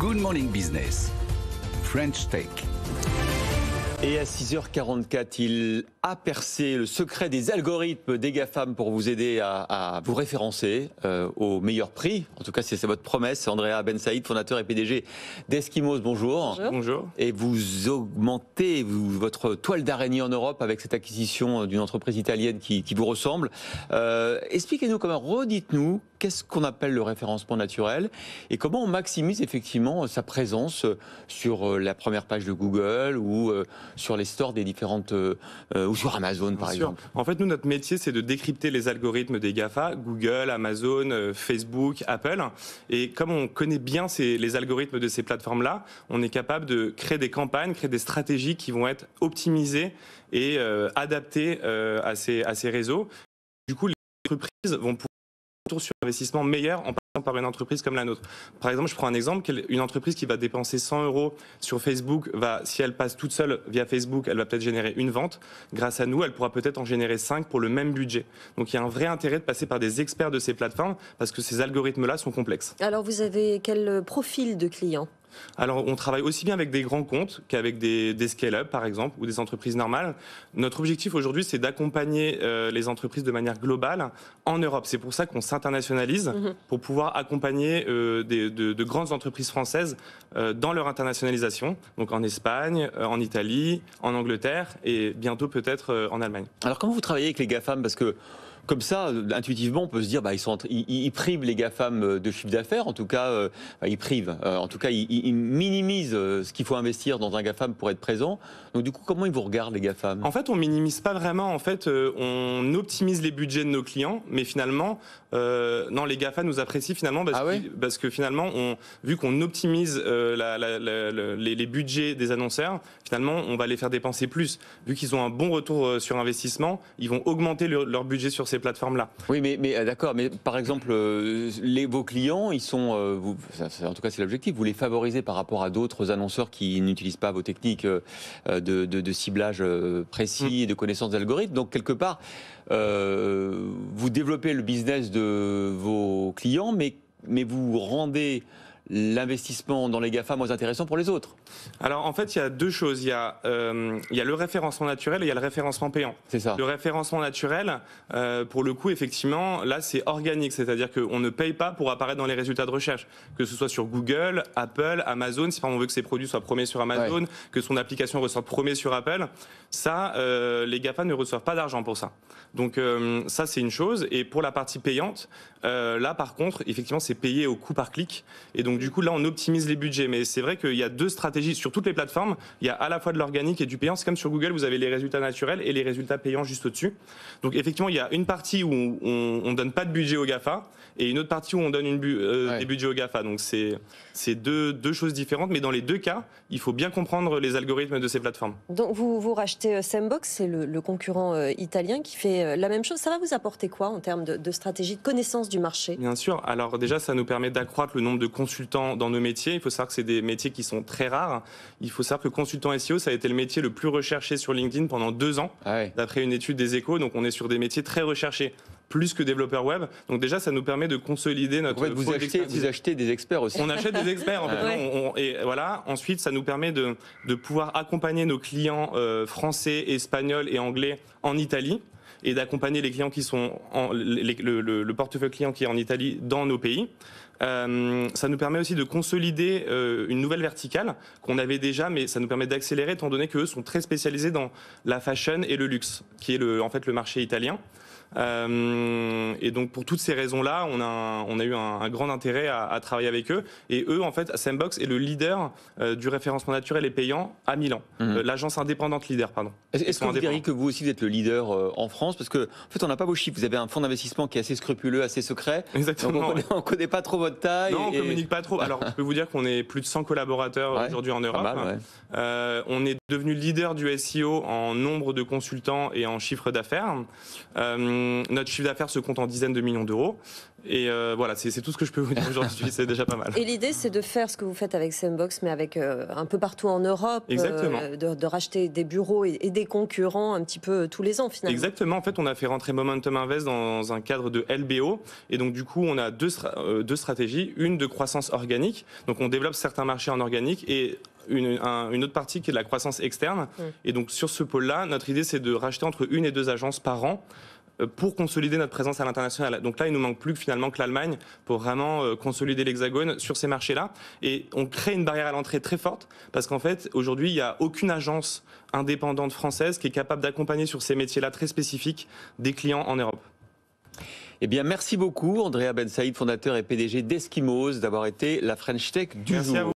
Good Morning Business, French Tech. Et à 6h44, il a percé le secret des algorithmes des GAFAM pour vous aider à vous référencer au meilleur prix. En tout cas, c'est votre promesse. Andrea Ben Saïd, fondateur et PDG d'Eskimos. Bonjour. Bonjour. Et vous augmentez votre toile d'araignée en Europe avec cette acquisition d'une entreprise italienne qui vous ressemble. Expliquez-nous comment, redites-nous, qu'est-ce qu'on appelle le référencement naturel et comment on maximise effectivement sa présence sur la première page de Google ou sur les stores des différentes ou sur Amazon par exemple. En fait, nous, notre métier, c'est de décrypter les algorithmes des GAFA, Google, Amazon, Facebook, Apple. Et comme on connaît bien les algorithmes de ces plateformes-là, on est capable de créer des campagnes, créer des stratégies qui vont être optimisées et adaptées à ces réseaux. Du coup, les entreprises vont pouvoir retour sur investissement meilleur en passant par une entreprise comme la nôtre. Par exemple, je prends un exemple, une entreprise qui va dépenser 100 € sur Facebook, si elle passe toute seule via Facebook, elle va peut-être générer une vente. Grâce à nous, elle pourra peut-être en générer 5 pour le même budget. Donc il y a un vrai intérêt de passer par des experts de ces plateformes parce que ces algorithmes-là sont complexes. Alors vous avez quel profil de clients ? Alors, on travaille aussi bien avec des grands comptes qu'avec des scale-up, par exemple, ou des entreprises normales. Notre objectif aujourd'hui, c'est d'accompagner les entreprises de manière globale en Europe. C'est pour ça qu'on s'internationalise, pour pouvoir accompagner de grandes entreprises françaises dans leur internationalisation. Donc en Espagne, en Italie, en Angleterre et bientôt peut-être en Allemagne. Alors comment vous travaillez avec les GAFAM ? Parce que comme ça, intuitivement, on peut se dire, ils privent les GAFAM de chiffre d'affaires. En tout cas, ils privent. En tout cas, ils minimisent ce qu'il faut investir dans un GAFAM pour être présent. Donc, du coup, comment ils vous regardent, les GAFAM ? En fait, on minimise pas vraiment. En fait, on optimise les budgets de nos clients, mais finalement, non, les GAFA nous apprécient finalement parce que finalement, vu qu'on optimise les budgets des annonceurs, finalement, on va les faire dépenser plus. Vu qu'ils ont un bon retour sur investissement, ils vont augmenter leur budget sur ces plateformes-là. Oui, mais d'accord. Mais par exemple, vos clients, ils sont, en tout cas, c'est l'objectif. Vous les favorisez par rapport à d'autres annonceurs qui n'utilisent pas vos techniques de ciblage précis et de connaissance d'algorithmes. Donc quelque part, vous développez le business de vos clients, mais vous rendez l'investissement dans les GAFA moins intéressant pour les autres. Alors en fait, il y a deux choses. Il y a le référencement naturel et il y a le référencement payant. C'est ça. Le référencement naturel, pour le coup, effectivement, là c'est organique, c'est-à-dire qu'on ne paye pas pour apparaître dans les résultats de recherche, que ce soit sur Google, Apple, Amazon. Si par exemple on veut que ses produits soient premiers sur Amazon, que son application ressorte premier sur Apple, ça, les GAFA ne reçoivent pas d'argent pour ça. Donc ça c'est une chose. Et pour la partie payante, là par contre, effectivement, c'est payé au coût par clic. Et donc du coup, là, on optimise les budgets. Mais c'est vrai qu'il y a deux stratégies sur toutes les plateformes. Il y a à la fois de l'organique et du payant. C'est comme sur Google, vous avez les résultats naturels et les résultats payants juste au-dessus. Donc effectivement, il y a une partie où on donne pas de budget aux GAFA et une autre partie où on donne des budgets aux GAFA. Donc c'est deux choses différentes. Mais dans les deux cas, il faut bien comprendre les algorithmes de ces plateformes. Donc vous rachetez Sandbox, c'est le concurrent italien qui fait la même chose. Ça va vous apporter quoi en termes de stratégie, de connaissance du marché ? Bien sûr. Alors déjà, ça nous permet d'accroître le nombre de consultants dans nos métiers. Il faut savoir que c'est des métiers qui sont très rares. Il faut savoir que consultant SEO, ça a été le métier le plus recherché sur LinkedIn pendant 2 ans, d'après une étude des Échos. Donc on est sur des métiers très recherchés, plus que développeur web. Donc déjà, ça nous permet de consolider notre vous achetez des experts aussi. On achète des experts, en fait. Et voilà. Ensuite, ça nous permet de pouvoir accompagner nos clients français, espagnols et anglais en Italie et d'accompagner les clients qui sont le portefeuille client qui est en Italie dans nos pays. Ça nous permet aussi de consolider une nouvelle verticale qu'on avait déjà, mais ça nous permet d'accélérer étant donné qu'eux sont très spécialisés dans la fashion et le luxe, qui est en fait le marché italien. Et donc pour toutes ces raisons-là, on a eu un grand intérêt à travailler avec eux. Et eux, en fait, Sandbox est le leader du référencement naturel et payant à Milan. L'agence indépendante leader, pardon. Est-ce que vous diriez que vous aussi vous êtes le leader en France ? Parce que en fait, on n'a pas vos chiffres. Vous avez un fonds d'investissement qui est assez scrupuleux, assez secret. Exactement. Donc on ne connaît pas trop votre taille. Non, on ne communique pas trop. Alors, je peux vous dire qu'on est plus de 100 collaborateurs aujourd'hui en Europe. Mal, on est devenu leader du SEO en nombre de consultants et en chiffre d'affaires. Notre chiffre d'affaires se compte en dizaines de millions d'euros. Et voilà, c'est tout ce que je peux vous dire aujourd'hui, c'est déjà pas mal. Et l'idée, c'est de faire ce que vous faites avec Sandbox, mais avec un peu partout en Europe. Exactement. De racheter des bureaux et des concurrents un petit peu tous les ans, finalement. Exactement. En fait, on a fait rentrer Momentum Invest dans un cadre de LBO. Et donc, du coup, on a deux stratégies. Une de croissance organique. Donc, on développe certains marchés en organique et une autre partie qui est de la croissance externe. Et donc, sur ce pôle-là, notre idée, c'est de racheter entre 1 et 2 agences par an pour consolider notre présence à l'international. Donc là, il nous manque plus finalement que l'Allemagne pour vraiment consolider l'Hexagone sur ces marchés-là. Et on crée une barrière à l'entrée très forte parce qu'en fait, aujourd'hui, il n'y a aucune agence indépendante française qui est capable d'accompagner sur ces métiers-là très spécifiques des clients en Europe. Eh bien, merci beaucoup, Andrea Ben Saïd, fondateur et PDG d'Eskimos, d'avoir été la French Tech du jour.